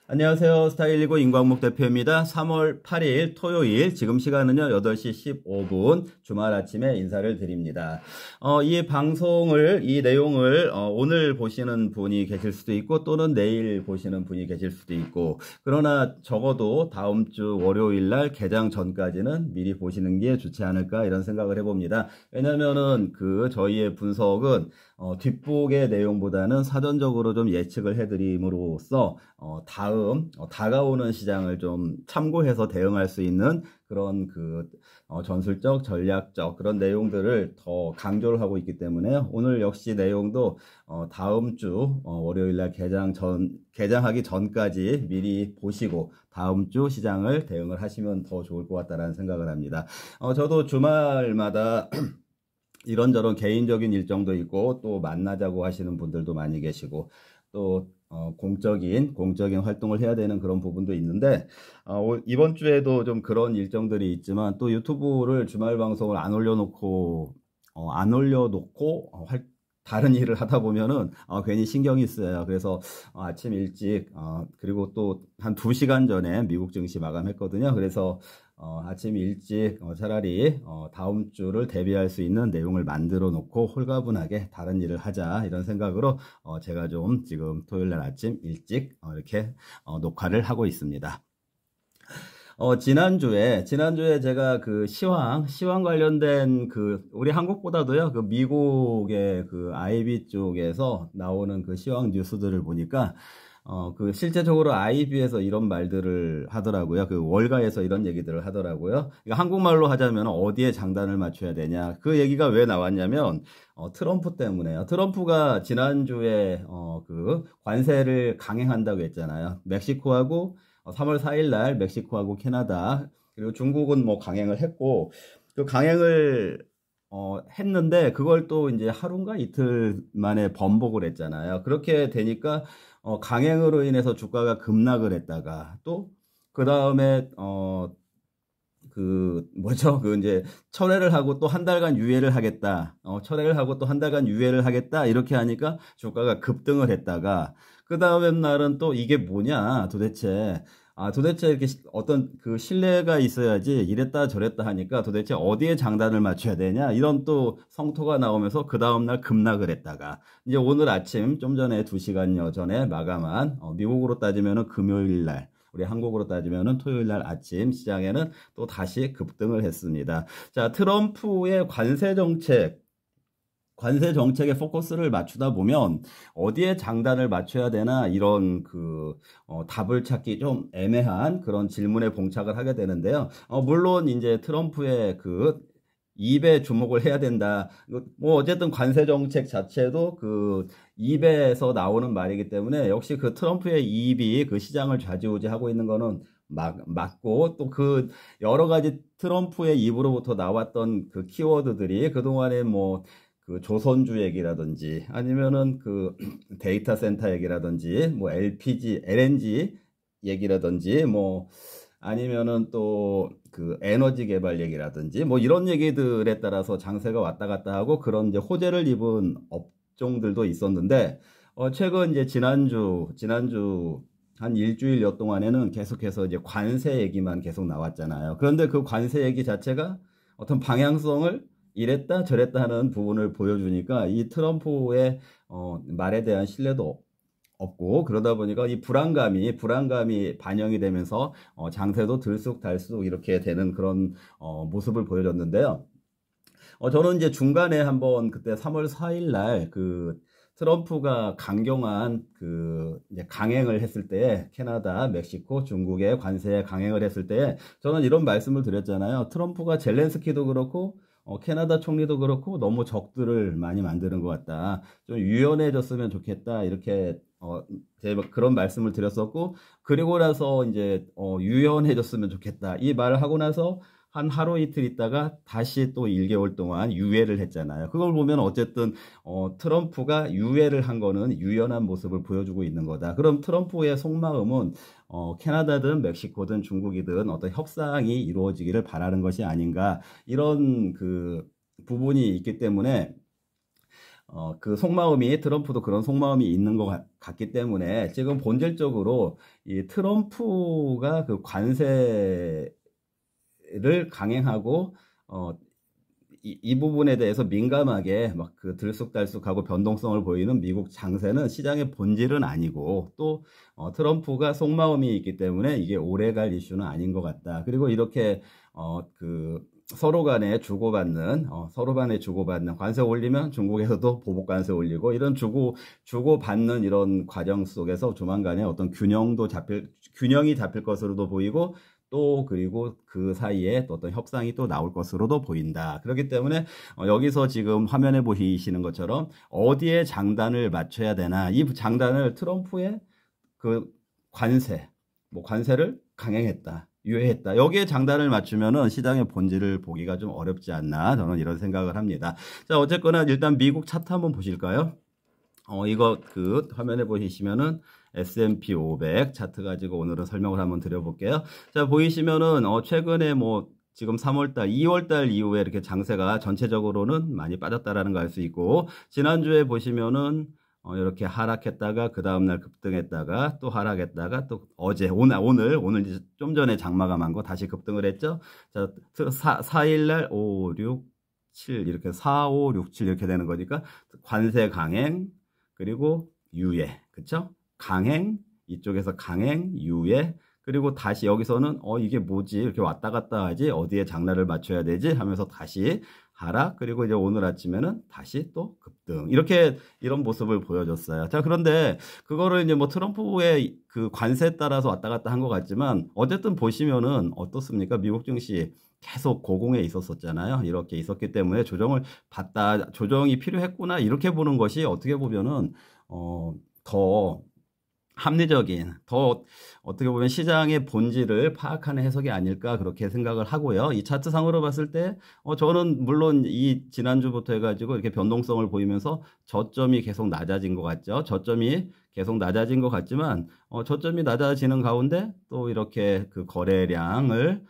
안녕하세요. 스타일19 임광목 대표입니다. 3월 8일 토요일, 지금 시간은요, 8시 15분 주말 아침에 인사를 드립니다. 이 내용을, 오늘 보시는 분이 계실 수도 있고, 또는 내일 보시는 분이 계실 수도 있고, 그러나 적어도 다음 주 월요일 날 개장 전까지는 미리 보시는 게 좋지 않을까, 이런 생각을 해봅니다. 왜냐면은, 저희의 분석은, 뒷북의 내용보다는 사전적으로 좀 예측을 해드림으로써 다가오는 시장을 좀 참고해서 대응할 수 있는 그런 전술적, 전략적 그런 내용들을 더 강조를 하고 있기 때문에 오늘 역시 내용도 다음 주 월요일 날 개장하기 전까지 미리 보시고 다음 주 시장을 대응을 하시면 더 좋을 것 같다라는 생각을 합니다. 저도 주말마다 이런저런 개인적인 일정도 있고 또 만나자고 하시는 분들도 많이 계시고 또 공적인 활동을 해야 되는 그런 부분도 있는데 이번 주에도 좀 그런 일정들이 있지만 또 유튜브를 주말 방송을 안 올려놓고 다른 일을 하다 보면은 괜히 신경이 쓰여요. 그래서 아침 일찍 그리고 또 한 2시간 전에 미국 증시 마감했거든요. 그래서 아침 일찍 차라리 다음 주를 대비할 수 있는 내용을 만들어 놓고 홀가분하게 다른 일을 하자 이런 생각으로 제가 좀 지금 토요일 날 아침 일찍 이렇게 녹화를 하고 있습니다. 지난주에 제가 시황 관련된 우리 한국보다도요, 미국의 IB 쪽에서 나오는 시황 뉴스들을 보니까, 실제적으로 IB에서 이런 말들을 하더라고요. 월가에서 이런 얘기들을 하더라고요. 그러니까 한국말로 하자면 어디에 장단을 맞춰야 되냐. 그 얘기가 왜 나왔냐면, 트럼프 때문에요. 트럼프가 지난주에, 관세를 강행한다고 했잖아요. 멕시코하고 3월 4일 날 멕시코하고 캐나다 그리고 중국은 뭐 강행을 했고 그 강행을 했는데 그걸 또 이제 하루인가 이틀 만에 번복을 했잖아요. 그렇게 되니까 강행으로 인해서 주가가 급락을 했다가 또 그 다음에 이제, 철회를 하고 또 한 달간 유예를 하겠다. 철회를 하고 또 한 달간 유예를 하겠다. 이렇게 하니까 주가가 급등을 했다가, 그 다음 날은 또 이게 뭐냐, 도대체. 도대체 이렇게 어떤 신뢰가 있어야지 이랬다 저랬다 하니까 도대체 어디에 장단을 맞춰야 되냐. 이런 또 성토가 나오면서 그 다음날 급락을 했다가, 이제 오늘 아침 좀 전에 2시간여 전에 마감한, 미국으로 따지면은 금요일 날, 우리 한국으로 따지면은 토요일 날 아침 시장에는 또 다시 급등을 했습니다. 자, 트럼프의 관세 정책에 포커스를 맞추다 보면 어디에 장단을 맞춰야 되나 이런 답을 찾기 좀 애매한 그런 질문에 봉착을 하게 되는데요. 물론 이제 트럼프의 입에 주목을 해야 된다. 뭐 어쨌든 관세 정책 자체도 입에서 나오는 말이기 때문에 역시 트럼프의 입이 시장을 좌지우지하고 있는 거는 맞고 또 여러 가지 트럼프의 입으로부터 나왔던 키워드들이 그동안에 뭐 조선주 얘기라든지 아니면은 데이터 센터 얘기라든지 뭐 LPG, LNG 얘기라든지 뭐 아니면은 또 에너지 개발 얘기라든지 뭐 이런 얘기들에 따라서 장세가 왔다 갔다 하고 그런 이제 호재를 입은 업종들도 있었는데 최근 이제 지난주 한 일주일여 동안에는 계속해서 이제 관세 얘기만 계속 나왔잖아요. 그런데 그 관세 얘기 자체가 어떤 방향성을 이랬다 저랬다 하는 부분을 보여주니까 이 트럼프의 말에 대한 신뢰도 없고 그러다 보니까 이 불안감이 반영이 되면서 장세도 들쑥달쑥 이렇게 되는 그런 모습을 보여줬는데요. 저는 이제 중간에 한번 그때 3월 4일 날 트럼프가 강경한 이제 강행을 했을 때 캐나다, 멕시코, 중국의 관세에 강행을 했을 때 저는 이런 말씀을 드렸잖아요. 트럼프가 젤렌스키도 그렇고 캐나다 총리도 그렇고 너무 적들을 많이 만드는 것 같다. 좀 유연해졌으면 좋겠다. 이렇게 제가 그런 말씀을 드렸었고 그리고 나서 이제 유연해졌으면 좋겠다. 이 말을 하고 나서 한 하루 이틀 있다가 다시 또 1개월 동안 유예를 했잖아요. 그걸 보면 어쨌든 트럼프가 유예를 한 거는 유연한 모습을 보여주고 있는 거다. 그럼 트럼프의 속마음은 캐나다든 멕시코든 중국이든 어떤 협상이 이루어지기를 바라는 것이 아닌가 이런 부분이 있기 때문에 그 속마음이 트럼프도 그런 속마음이 있는 것 같기 때문에 지금 본질적으로 이 트럼프가 그 관세를 강행하고 이 부분에 대해서 민감하게 막 그 들쑥달쑥하고 변동성을 보이는 미국 장세는 시장의 본질은 아니고 또 트럼프가 속마음이 있기 때문에 이게 오래갈 이슈는 아닌 것 같다. 그리고 이렇게 그 서로 간에 주고받는 관세 올리면 중국에서도 보복 관세 올리고 이런 주고받는 이런 과정 속에서 조만간에 어떤 균형이 잡힐 것으로도 보이고 또 그리고 그 사이에 또 어떤 협상이 또 나올 것으로도 보인다. 그렇기 때문에 여기서 지금 화면에 보시는 것처럼 어디에 장단을 맞춰야 되나, 이 장단을 트럼프의 그 관세를 강행했다, 유예했다, 여기에 장단을 맞추면은 시장의 본질을 보기가 좀 어렵지 않나, 저는 이런 생각을 합니다. 자, 어쨌거나 일단 미국 차트 한번 보실까요? 이거 그 화면에 보시면은 S&P 500 차트 가지고 오늘은 설명을 한번 드려볼게요. 자, 보이시면은 최근에 뭐 지금 3월달, 2월달 이후에 이렇게 장세가 전체적으로는 많이 빠졌다라는 거 알 수 있고, 지난주에 보시면은 이렇게 하락했다가 그 다음날 급등했다가 또 하락했다가 또 오늘 이제 좀 전에 장마감한 거 다시 급등을 했죠. 자, 4일날 5, 6, 7 이렇게 4, 5, 6, 7 이렇게 되는 거니까 관세 강행 그리고 유예, 그쵸? 강행, 이쪽에서 강행, 유예, 그리고 다시 여기서는 이게 뭐지? 이렇게 왔다 갔다 하지? 어디에 장난을 맞춰야 되지? 하면서 다시 하락, 그리고 이제 오늘 아침에는 다시 또 급등. 이런 모습을 보여줬어요. 자, 그런데 그거를 이제 뭐 트럼프의 그 관세에 따라서 왔다 갔다 한 것 같지만 어쨌든 보시면은 어떻습니까? 미국 증시 계속 고공에 있었잖아요. 이렇게 있었기 때문에 조정이 필요했구나. 이렇게 보는 것이 어떻게 보면은 더 합리적인, 더 어떻게 보면 시장의 본질을 파악하는 해석이 아닐까 그렇게 생각을 하고요. 이 차트상으로 봤을 때 저는 물론 이 지난주부터 해가지고 이렇게 변동성을 보이면서 저점이 계속 낮아진 것 같죠. 저점이 계속 낮아진 것 같지만 저점이 낮아지는 가운데 또 이렇게 그 거래량의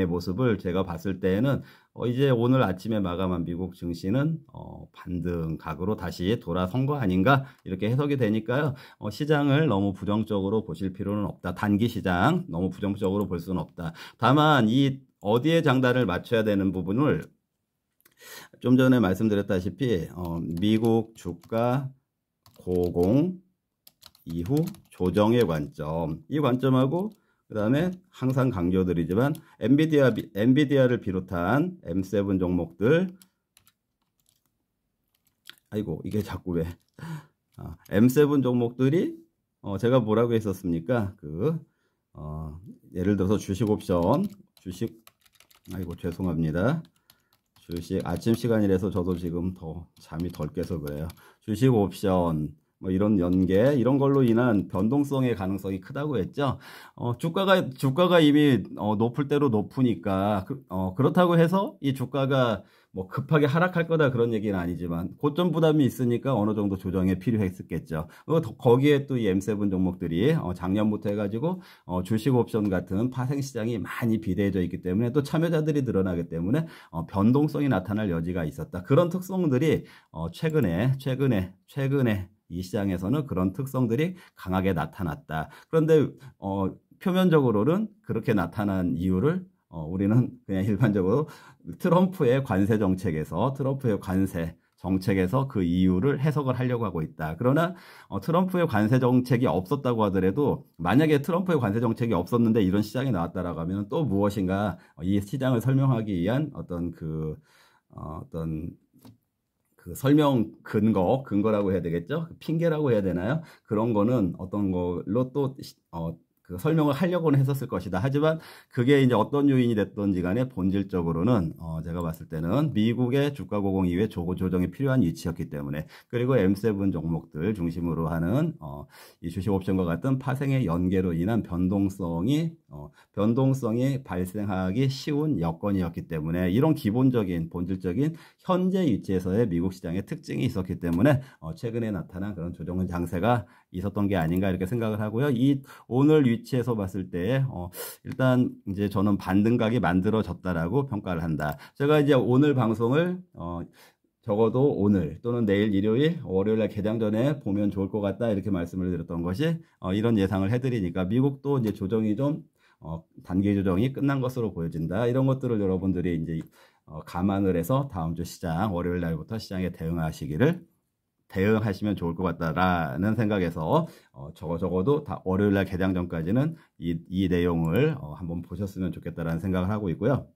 모습을 제가 봤을 때에는 이제 오늘 아침에 마감한 미국 증시는 반등각으로 다시 돌아선 거 아닌가 이렇게 해석이 되니까요. 시장을 너무 부정적으로 보실 필요는 없다. 단기 시장 너무 부정적으로 볼 수는 없다. 다만 이 어디에 장단을 맞춰야 되는 부분을 좀 전에 말씀드렸다시피 미국 주가 고공 이후 조정의 관점, 이 관점하고 그 다음에 항상 강조드리지만 엔비디아를 비롯한 M7 종목들, 아이고 이게 자꾸 왜 M7 종목들이 제가 뭐라고 했었습니까? 예를 들어서 아이고 죄송합니다. 아침 시간이라서 저도 지금 더 잠이 덜 깨서 그래요. 주식 옵션 뭐 이런 연계 이런 걸로 인한 변동성의 가능성이 크다고 했죠. 주가가 이미 높을 대로 높으니까 그렇다고 해서 이 주가가 뭐 급하게 하락할 거다 그런 얘기는 아니지만 고점 부담이 있으니까 어느 정도 조정이 필요했겠죠. 거기에 또 이 M7 종목들이 작년부터 해가지고 주식 옵션 같은 파생 시장이 많이 비대해져 있기 때문에 또 참여자들이 늘어나기 때문에 변동성이 나타날 여지가 있었다. 그런 특성들이 최근에 이 시장에서는 그런 특성들이 강하게 나타났다. 그런데 표면적으로는 그렇게 나타난 이유를 우리는 그냥 일반적으로 트럼프의 관세 정책에서 그 이유를 해석을 하려고 하고 있다. 그러나 트럼프의 관세 정책이 없었다고 하더라도 만약에 트럼프의 관세 정책이 없었는데 이런 시장이 나왔다라고 하면 또 무엇인가 이 시장을 설명하기 위한 어떤 그 설명 근거라고 해야 되겠죠? 핑계라고 해야 되나요? 그런 거는 어떤 걸로 또 그 설명을 하려고는 했었을 것이다. 하지만 그게 이제 어떤 요인이 됐던지 간에 본질적으로는 제가 봤을 때는 미국의 주가 고공 이후에 조정이 필요한 위치였기 때문에, 그리고 M7 종목들 중심으로 하는 이 주식 옵션과 같은 파생의 연계로 인한 변동성이 발생하기 쉬운 여건이었기 때문에, 이런 기본적인 본질적인 현재 위치에서의 미국 시장의 특징이 있었기 때문에 최근에 나타난 그런 조정은 장세가 있었던 게 아닌가 이렇게 생각을 하고요. 이 오늘 위치에서 봤을 때 일단 이제 저는 반등각이 만들어졌다라고 평가를 한다. 제가 이제 오늘 방송을 적어도 오늘 또는 내일 일요일, 월요일날 개장 전에 보면 좋을 것 같다 이렇게 말씀을 드렸던 것이 이런 예상을 해드리니까 미국도 이제 조정이 좀 단기 조정이 끝난 것으로 보여진다. 이런 것들을 여러분들이 이제 감안을 해서 다음 주 시장 월요일 날부터 시장에 대응하시면 좋을 것 같다라는 생각에서 적어도 다 월요일 날 개장 전까지는 이 내용을 한번 보셨으면 좋겠다라는 생각을 하고 있고요.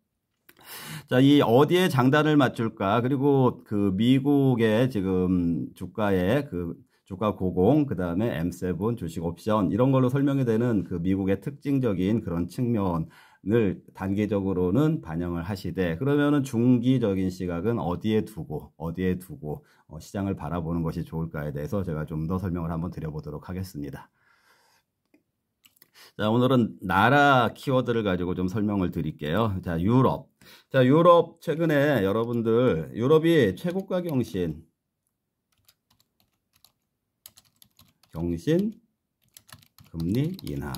자, 이 어디에 장단을 맞출까? 그리고 그 미국의 지금 주가의 그 주가 고공, 그 다음에 M7 주식 옵션 이런 걸로 설명이 되는 그 미국의 특징적인 그런 측면을 단기적으로는 반영을 하시되 그러면은 중기적인 시각은 어디에 두고 시장을 바라보는 것이 좋을까에 대해서 제가 좀 더 설명을 한번 드려보도록 하겠습니다. 자, 오늘은 나라 키워드를 가지고 좀 설명을 드릴게요. 자, 유럽. 자, 유럽 최근에 여러분들 유럽이 최고가 경신 금리 인하.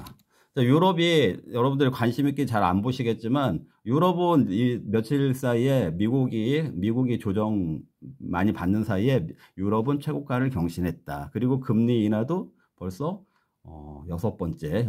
자, 유럽이 여러분들이 관심 있게 잘 안 보시겠지만 유럽은 이 며칠 사이에 미국이 조정 많이 받는 사이에 유럽은 최고가를 경신했다. 그리고 금리 인하도 벌써 여섯 번째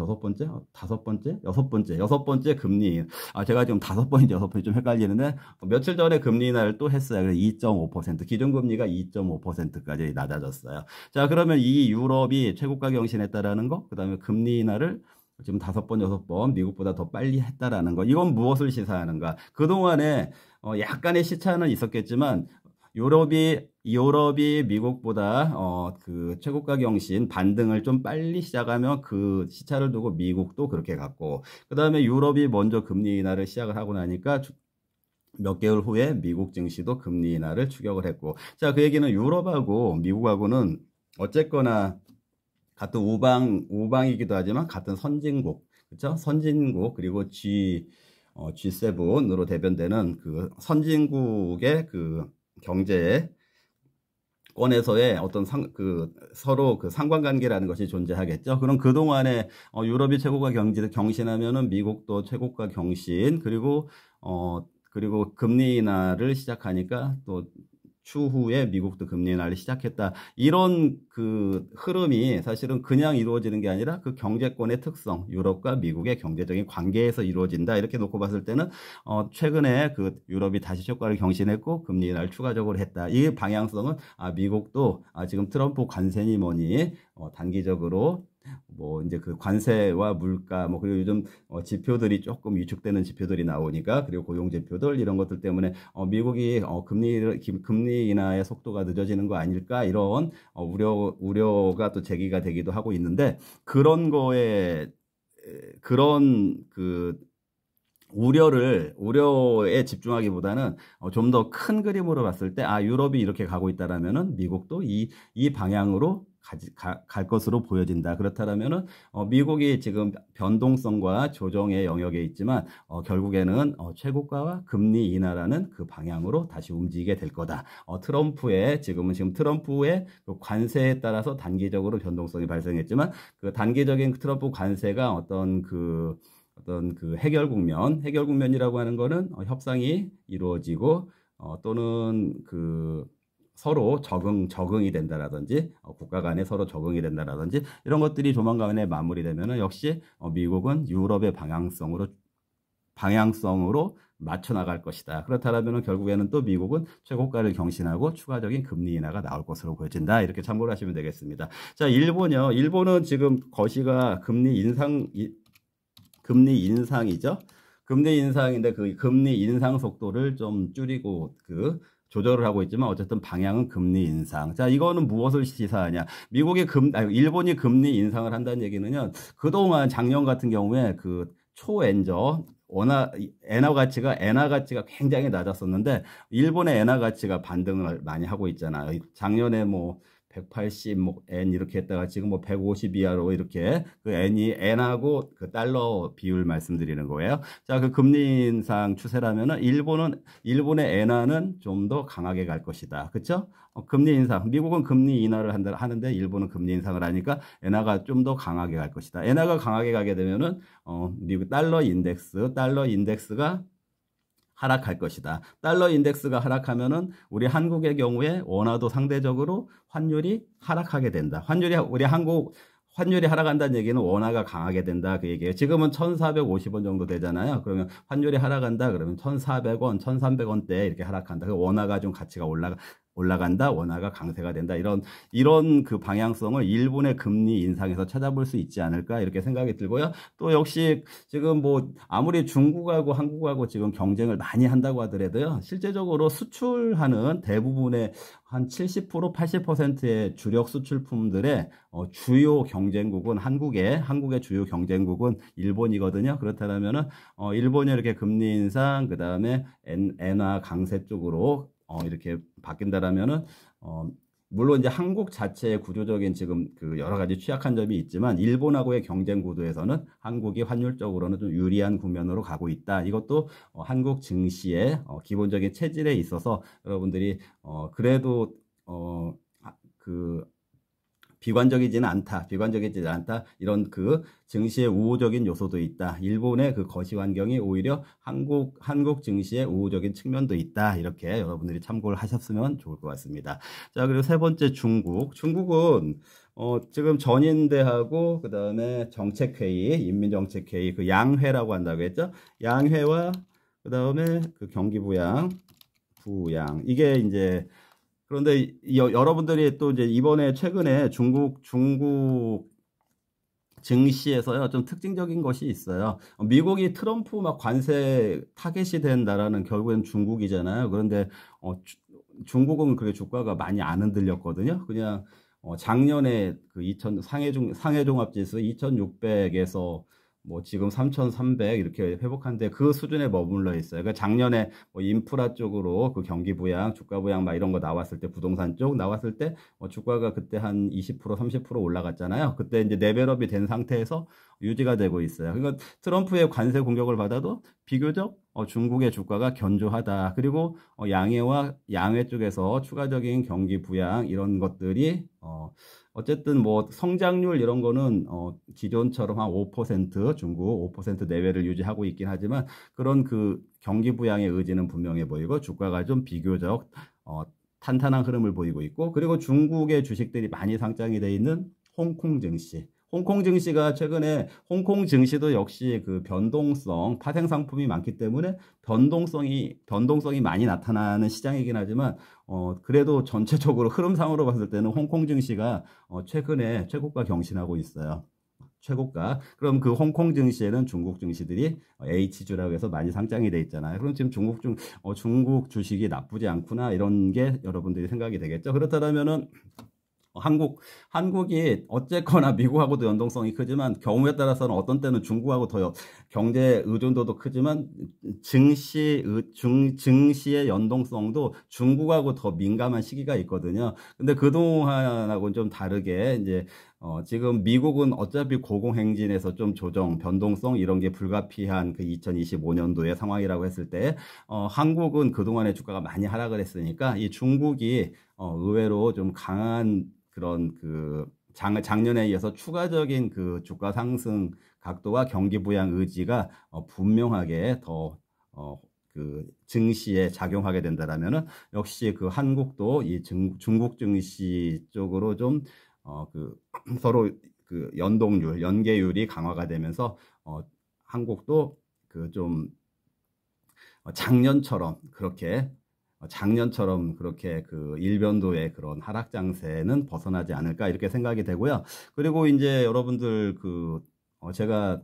금리. 제가 지금 5번인지 6번이 좀 헷갈리는데, 며칠 전에 금리 인하를 또 했어요. 그래서 2.5%, 기준금리가 2.5%까지 낮아졌어요. 자, 그러면 이 유럽이 최고가 경신했다라는 거, 그 다음에 금리 인하를 지금 5번, 6번 미국보다 더 빨리 했다라는 거. 이건 무엇을 시사하는가? 그동안에 약간의 시차는 있었겠지만, 유럽이 미국보다 그 최고가 경신 반등을 좀 빨리 시작하면 그 시차를 두고 미국도 그렇게 갔고, 그 다음에 유럽이 먼저 금리 인하를 시작을 하고 나니까 몇 개월 후에 미국 증시도 금리 인하를 추격을 했고, 자, 그 얘기는 유럽하고 미국하고는 어쨌거나 같은 우방이기도 하지만 같은 선진국, 그렇죠? 선진국 그리고 G7으로 대변되는 그 선진국의 그 경제권에서의 어떤 서로 그 상관관계라는 것이 존재하겠죠. 그럼 그동안에 유럽이 최고가 경신하면은 미국도 최고가 경신, 그리고 금리 인하를 시작하니까 또 추후에 미국도 금리 인하를 시작했다. 이런 그 흐름이 사실은 그냥 이루어지는 게 아니라 그 경제권의 특성, 유럽과 미국의 경제적인 관계에서 이루어진다. 이렇게 놓고 봤을 때는 최근에 그 유럽이 다시 효과를 경신했고 금리 인하를 추가적으로 했다. 이 방향성은 미국도 지금 트럼프 관세니 뭐니 단기적으로 뭐 이제 그 관세와 물가 그리고 요즘 지표들이 조금 위축되는 지표들이 나오니까, 그리고 고용 지표들 이런 것들 때문에 미국이 금리 인하의 속도가 늦어지는 거 아닐까, 이런 우려가 또 제기가 되기도 하고 있는데, 그런 그 우려에 집중하기보다는 좀 더 큰 그림으로 봤을 때 유럽이 이렇게 가고 있다라면은 미국도 이 방향으로 갈 것으로 보여진다. 그렇다면은 미국이 지금 변동성과 조정의 영역에 있지만 결국에는 최고가와 금리 인하라는 그 방향으로 다시 움직이게 될 거다. 지금 트럼프의 그 관세에 따라서 단기적으로 변동성이 발생했지만 그 단기적인 트럼프 관세가 어떤 그 해결 국면이라고 하는 거는 협상이 이루어지고 또는 그 서로 적응이 된다라든지 국가 간에 서로 적응이 된다라든지 이런 것들이 조만간에 마무리되면은 역시 미국은 유럽의 방향성으로 맞춰 나갈 것이다. 그렇다면 결국에는 또 미국은 최고가를 경신하고 추가적인 금리 인하가 나올 것으로 보여진다. 이렇게 참고를 하시면 되겠습니다. 자, 일본이요. 일본은 지금 거시가 금리 인상이죠. 금리 인상인데 그 금리 인상 속도를 좀 줄이고 조절을 하고 있지만 어쨌든 방향은 금리 인상. 자, 이거는 무엇을 시사하냐? 일본이 금리 인상을 한다는 얘기는요. 그동안 작년 같은 경우에 그 초엔저 엔화 가치가 굉장히 낮았었는데 일본의 엔화 가치가 반등을 많이 하고 있잖아요. 작년에 180 N 이렇게 했다가 지금 150 이하로 이렇게 그 N하고 그 달러 비율 말씀드리는 거예요. 자, 그 금리 인상 추세라면은 일본의 엔화는 좀 더 강하게 갈 것이다. 그렇죠? 금리 인상. 미국은 금리 인하를 하는데 일본은 금리 인상을 하니까 엔화가 좀 더 강하게 갈 것이다. 엔화가 강하게 가게 되면은 미국 달러 인덱스가 하락할 것이다. 달러 인덱스가 하락하면은 우리 한국의 경우에 원화도 상대적으로 환율이 하락하게 된다. 우리 한국 환율이 하락한다는 얘기는 원화가 강하게 된다 그 얘기예요. 지금은 1,450원 정도 되잖아요. 그러면 환율이 하락한다 그러면 1,400원, 1,300원대 이렇게 하락한다. 그 원화가 좀 가치가 올라간다. 원화가 강세가 된다. 이런 그 방향성을 일본의 금리 인상에서 찾아볼 수 있지 않을까 이렇게 생각이 들고요. 또 역시 지금 뭐 아무리 중국하고 한국하고 지금 경쟁을 많이 한다고 하더라도요. 실제적으로 수출하는 대부분의 한 70%, 80%의 주력 수출품들의 주요 경쟁국은 한국의 주요 경쟁국은 일본이거든요. 그렇다면은 일본이 이렇게 금리 인상, 그 다음에 엔화 강세 쪽으로 이렇게 바뀐다라면은 물론 이제 한국 자체의 구조적인 지금 그 여러 가지 취약한 점이 있지만 일본하고의 경쟁 구도에서는 한국이 환율적으로는 좀 유리한 국면으로 가고 있다. 이것도 한국 증시의 기본적인 체질에 있어서 여러분들이 그래도 그 비관적이지는 않다. 이런 그 증시의 우호적인 요소도 있다. 일본의 그 거시 환경이 오히려 한국 증시의 우호적인 측면도 있다. 이렇게 여러분들이 참고를 하셨으면 좋을 것 같습니다. 자, 그리고 세 번째 중국은 지금 전인대하고 그 다음에 정책회의, 인민정책회의 그 양회라고 한다고 했죠. 양회와 그 다음에 그 경기부양, 부양 이게 이제 그런데 여러분들이 또 이제 이번에 최근에 중국 증시에서요 좀 특징적인 것이 있어요. 미국이 트럼프 막 관세 타겟이 된 나라는 결국엔 중국이잖아요. 그런데 중국은 그게 주가가 많이 안 흔들렸거든요. 그냥 작년에 그 상해종합지수 2,600에서 뭐 지금 3,300 이렇게 회복한데 그 수준에 머물러 있어요. 그러니까 작년에 뭐 인프라 쪽으로 그 경기 부양, 주가 부양 막 이런 거 나왔을 때 부동산 쪽 나왔을 때 주가가 그때 한 20% 30% 올라갔잖아요. 그때 이제 레벨업이 된 상태에서 유지가 되고 있어요. 그러니까 트럼프의 관세 공격을 받아도 비교적 중국의 주가가 견조하다. 그리고 양회 쪽에서 추가적인 경기 부양 이런 것들이 어쨌든 뭐 성장률 이런 거는 기존처럼 한 5% 중국 5% 내외를 유지하고 있긴 하지만 그런 그 경기 부양의 의지는 분명해 보이고 주가가 좀 비교적 탄탄한 흐름을 보이고 있고 그리고 중국의 주식들이 많이 상장이 돼 있는 홍콩 증시가 최근에 홍콩 증시도 역시 그 변동성 파생 상품이 많기 때문에 변동성이 많이 나타나는 시장이긴 하지만 그래도 전체적으로 흐름상으로 봤을 때는 홍콩 증시가 최근에 최고가 경신하고 있어요. 최고가. 그럼 그 홍콩 증시에는 중국 증시들이 H주라고 해서 많이 상장이 돼 있잖아요. 그럼 지금 중국 주식이 나쁘지 않구나 이런 게 여러분들이 생각이 되겠죠. 그렇다면은 한국이 어쨌거나 미국하고도 연동성이 크지만 경우에 따라서는 어떤 때는 중국하고 더 경제 의존도도 크지만 증시의 연동성도 중국하고 더 민감한 시기가 있거든요. 근데 그동안하고는 좀 다르게 이제 지금 미국은 어차피 고공행진에서 좀 변동성 이런 게 불가피한 그 2025년도의 상황이라고 했을 때 한국은 그동안의 주가가 많이 하락을 했으니까 이 중국이 의외로 좀 강한 그런 그 작년에 이어서 추가적인 그 주가 상승 각도와 경기 부양 의지가 분명하게 더 그 증시에 작용하게 된다라면은 역시 그 한국도 이 중국 증시 쪽으로 좀 그 서로 그 연계율이 강화가 되면서 한국도 그 좀 작년처럼 그렇게 그 일변도의 그런 하락 장세는 벗어나지 않을까 이렇게 생각이 되고요. 그리고 이제 여러분들 제가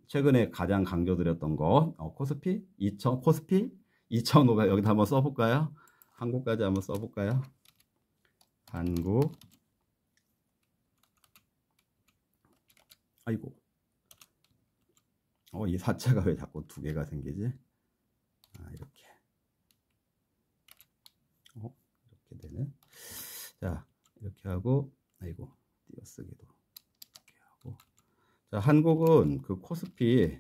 최근에 가장 강조드렸던 거 코스피 2,500 여기다 한번 써볼까요? 한국까지 한번 써볼까요? 한국 아이고 이 사자가 왜 자꾸 두 개가 생기지? 이렇게 이렇게 되네. 자, 이렇게 하고, 아이고, 띄어쓰기도 이렇게 하고. 자, 한국은 그 코스피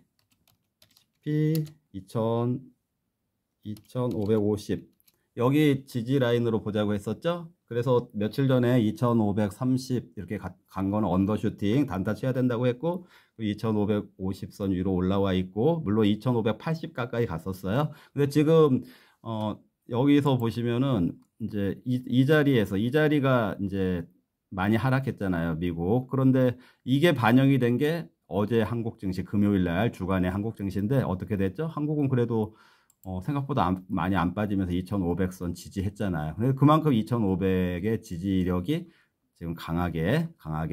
2,550 여기 지지 라인으로 보자고 했었죠? 그래서 며칠 전에 2530 이렇게 간 거는 언더슈팅 단타 쳐야 된다고 했고 2550선 위로 올라와 있고 물론 2580 가까이 갔었어요. 근데 지금 여기서 보시면은 이제 이 자리에서 이 자리가 이제 많이 하락했잖아요, 미국. 그런데 이게 반영이 된 게 어제 한국 증시 금요일 날 주간의 한국 증시인데 어떻게 됐죠? 한국은 그래도 생각보다 많이 안 빠지면서 2500선 지지했잖아요. 그래서 그만큼 2500의 지지력이 지금 강하게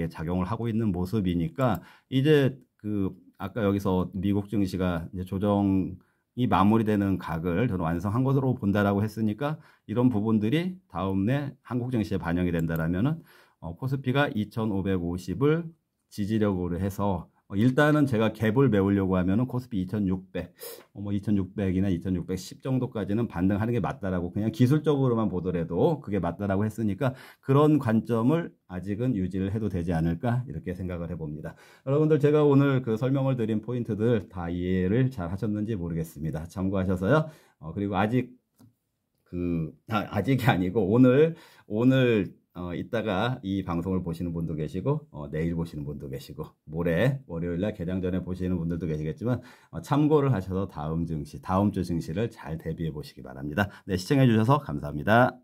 작용을 하고 있는 모습이니까 이제 아까 여기서 미국 증시가 이제 조정이 마무리되는 각을 저는 완성한 것으로 본다라고 했으니까 이런 부분들이 다음에 한국 증시에 반영이 된다라면은 코스피가 2550을 지지력으로 해서 일단은 제가 갭을 메우려고 하면은 코스피 2600, 2600이나 2610 정도까지는 반등하는 게 맞다라고 그냥 기술적으로만 보더라도 그게 맞다라고 했으니까 그런 관점을 아직은 유지를 해도 되지 않을까 이렇게 생각을 해봅니다. 여러분들 제가 오늘 그 설명을 드린 포인트들 다 이해를 잘 하셨는지 모르겠습니다. 참고하셔서요. 그리고 아직이 아니고 오늘 이따가 이 방송을 보시는 분도 계시고 내일 보시는 분도 계시고 모레 월요일날 개장 전에 보시는 분들도 계시겠지만 참고를 하셔서 다음 주 증시를 잘 대비해 보시기 바랍니다. 네, 시청해 주셔서 감사합니다.